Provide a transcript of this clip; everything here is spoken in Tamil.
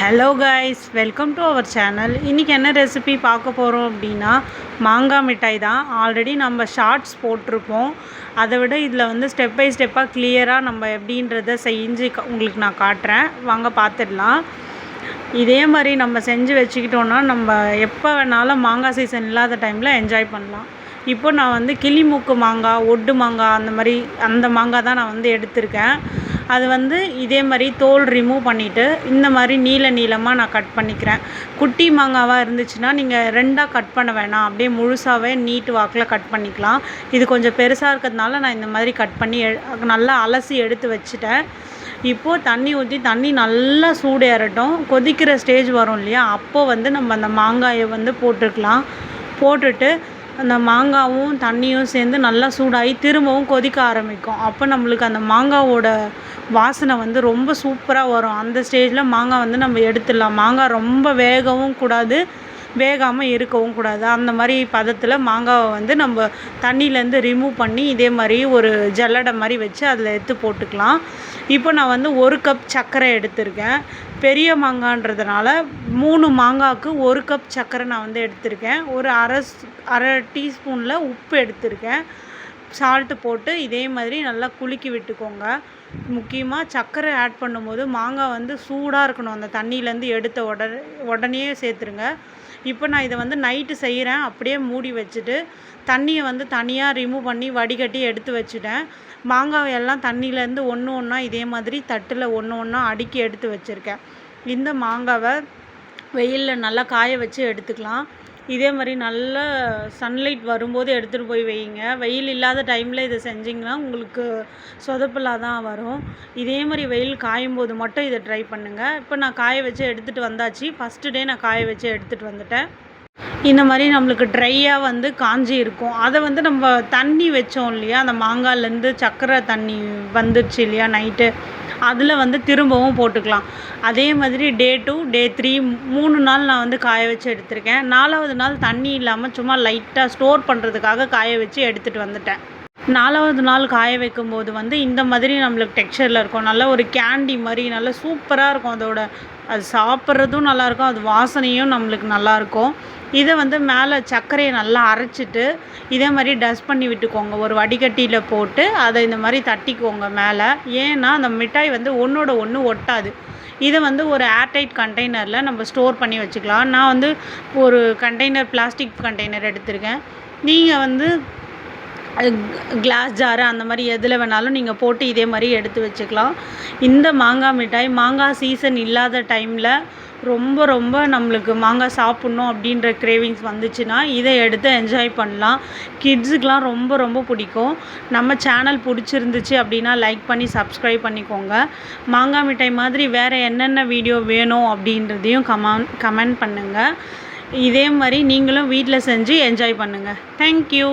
Hello guys, welcome to our channel. இன்றைக்கி என்ன ரெசிபி பார்க்க போகிறோம் அப்படின்னா மாங்காய் மிட்டாய் தான். ஆல்ரெடி நம்ம ஷார்ட்ஸ் போட்டிருப்போம். அதை விட இதில் வந்து ஸ்டெப் பை ஸ்டெப்பாக கிளியராக நம்ம எப்படின்றத செஞ்சு உங்களுக்கு நான் காட்டுறேன். வாங்க பார்த்துடலாம். இதே மாதிரி நம்ம செஞ்சு வச்சுக்கிட்டோன்னா நம்ம எப்போ வேணாலும் மாங்காய் சீசன் இல்லாத டைமில் என்ஜாய் பண்ணலாம். இப்போ நான் வந்து கிளிமூக்கு மாங்காய், ஒட்டு மாங்காய், அந்த மாங்காய் தான் நான் வந்து எடுத்திருக்கேன். அது வந்து இதே மாதிரி தோல் ரிமூவ் பண்ணிவிட்டு இந்த மாதிரி நீளமாக நான் கட் பண்ணிக்கிறேன். குட்டி மாங்காவாக இருந்துச்சுன்னா நீங்கள் ரெண்டாக கட் பண்ண வேணாம், அப்படியே முழுசாகவே நீட்டு வாக்கில் கட் பண்ணிக்கலாம். இது கொஞ்சம் பெருசாக இருக்கிறதுனால நான் இந்த மாதிரி கட் பண்ணி நல்லா அலசி எடுத்து வச்சுட்டேன். இப்போது தண்ணி ஊற்றி தண்ணி நல்லா சூடு ஏறட்டும். கொதிக்கிற ஸ்டேஜ் வரும் இல்லையா, அப்போது வந்து நம்ம அந்த மாங்காயை வந்து போட்டுக்கலாம். போட்டுட்டு அந்த மாங்காவும் தண்ணியும் சேர்ந்து நல்லா சூடாகி திரும்பவும் கொதிக்க ஆரம்பிக்கும். அப்போ நம்மளுக்கு அந்த மாங்காவோட வாசனை வந்து ரொம்ப சூப்பராக வரும். அந்த ஸ்டேஜில் மாங்காய் வந்து நம்ம எடுத்துடலாம். மாங்காய் ரொம்ப வேகவும் கூடாது, வேகாமல் இருக்கவும் கூடாது. அந்த மாதிரி பதத்தில் மாங்காவை வந்து நம்ம தண்ணியிலேருந்து ரிமூவ் பண்ணி இதே மாதிரி ஒரு ஜல்லடை மாதிரி வச்சு அதில் எடுத்து போட்டுக்கலாம். இப்போ நான் வந்து 1 கப் சர்க்கரை எடுத்திருக்கேன். பெரிய மாங்கான்றதுனால 3 மாங்காய்க்கு 1 கப் சர்க்கரை நான் வந்து எடுத்திருக்கேன். ஒரு அரை டீஸ்பூனில் உப்பு எடுத்திருக்கேன். சால்ட்டு போட்டு இதே மாதிரி நல்லா குலுக்கி விட்டுக்கோங்க. முக்கியமாக சர்க்கரை ஆட் பண்ணும்போது மாங்காய் வந்து சூடாக இருக்கணும். அந்த தண்ணியிலேருந்து எடுத்த உடனே சேர்த்துருங்க. இப்போ நான் இதை வந்து நைட்டு செய்கிறேன். அப்படியே மூடி வச்சுட்டு தண்ணியை வந்து தனியாக ரிமூவ் பண்ணி வடிகட்டி எடுத்து வச்சுட்டேன். மாங்காய் எல்லாம் தண்ணியிலேருந்து ஒன்று ஒன்றா இதே மாதிரி தட்டில் ஒன்று ஒன்றா அடுக்கி எடுத்து வச்சுருக்கேன். இந்த மாங்காவை வெயிலில் நல்லா காய வச்சு எடுத்துக்கலாம். இதே மாதிரி நல்ல சன்லைட் வரும்போது எடுத்துகிட்டு போய் வைங்க. வெயில் இல்லாத டைமில் இதை செஞ்சிங்கன்னா உங்களுக்கு சொதப்பலாக தான் வரும். இதே மாதிரி வெயில் காயும் போது மட்டும் இதை ட்ரை பண்ணுங்கள். இப்போ நான் காய வச்சு எடுத்துகிட்டு வந்தாச்சு. ஃபஸ்ட்டு டே நான் காய வச்சு எடுத்துகிட்டு வந்துட்டேன். இந்த மாதிரி நம்மளுக்கு ட்ரையாக வந்து காஞ்சி இருக்கும். அதை வந்து நம்ம தண்ணி வச்சோம் இல்லையா, அந்த மாங்காய்லேருந்து சர்க்கரை தண்ணி வந்துடுச்சு இல்லையா நைட்டு, அதில் வந்து திரும்பவும் போட்டுக்கலாம். அதே மாதிரி டே 2, டே 3 3 நாள் நான் வந்து காய வச்சு எடுத்திருக்கேன். 4வது நாள் தண்ணி இல்லாமல் சும்மா லைட்டாக ஸ்டோர் பண்ணுறதுக்காக காய வச்சு எடுத்துகிட்டு வந்துட்டேன். 4வது நாள் காய வைக்கும்போது வந்து இந்த மாதிரி நம்மளுக்கு டெக்ஸ்சரில் இருக்கும். நல்ல ஒரு கேண்டி மாதிரி நல்லா சூப்பராக இருக்கும். அது சாப்பிட்றதும் நல்லாயிருக்கும், அது வாசனையும் நம்மளுக்கு நல்லாயிருக்கும். இதை வந்து மேலே சர்க்கரையை நல்லா அரைச்சிட்டு இதே மாதிரி டஸ்ட் பண்ணி விட்டுக்கோங்க. ஒரு வடிகட்டியில் போட்டு அதை இந்த மாதிரி தட்டிக்கோங்க மேலே. ஏன்னா அந்த மிட்டாய் வந்து ஒன்றோட ஒன்று ஒட்டாது. இதை வந்து ஒரு ஏர்டைட் கண்டெய்னரில் நம்ம ஸ்டோர் பண்ணி வச்சுக்கலாம். நான் வந்து ஒரு கண்டெய்னர், பிளாஸ்டிக் கண்டெய்னர் எடுத்திருக்கேன். நீங்கள் வந்து கிளாஸ் ஜாரு அந்த மாதிரி எதில் வேணாலும் நீங்கள் போட்டு இதே மாதிரி எடுத்து வச்சுக்கலாம். இந்த மாங்காய் மிட்டாய் மாங்காய் சீசன் இல்லாத டைமில் ரொம்ப நம்மளுக்கு மாங்காய் சாப்பிட்ணும் அப்படின்ற கிரேவிங்ஸ் வந்துச்சுன்னா இதை எடுத்து என்ஜாய் பண்ணலாம். கிட்ஸுக்கெலாம் ரொம்ப பிடிக்கும். நம்ம சேனல் பிடிச்சிருந்துச்சு அப்படின்னா லைக் பண்ணி சப்ஸ்கிரைப் பண்ணிக்கோங்க. மாங்காய் மிட்டாய் மாதிரி வேறு என்னென்ன வீடியோ வேணும் அப்படின்றதையும் கமெண்ட் பண்ணுங்கள். இதே மாதிரி நீங்களும் வீட்டில் செஞ்சு என்ஜாய் பண்ணுங்கள். தேங்க்யூ.